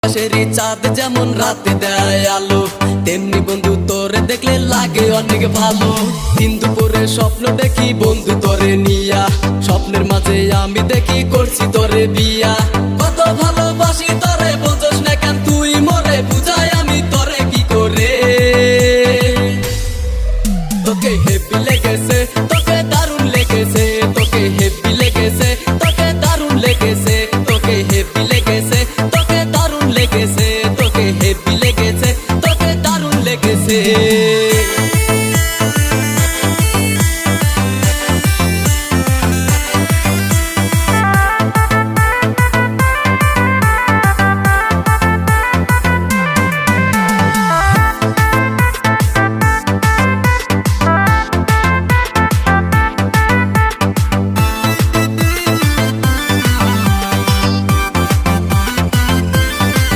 আকাশেরই চাঁদ যেমন রাতে দেয় আলো, তেমনি বন্ধু তোরে দেখলে লাগে অনেক ভালো। দিন দুপুরে স্বপ্ন দেখি বন্ধু তোরে নিয়া, স্বপ্নের মাঝে আমি দেখি করছি তোরে বিয়া। কত ভালোবাসি তোর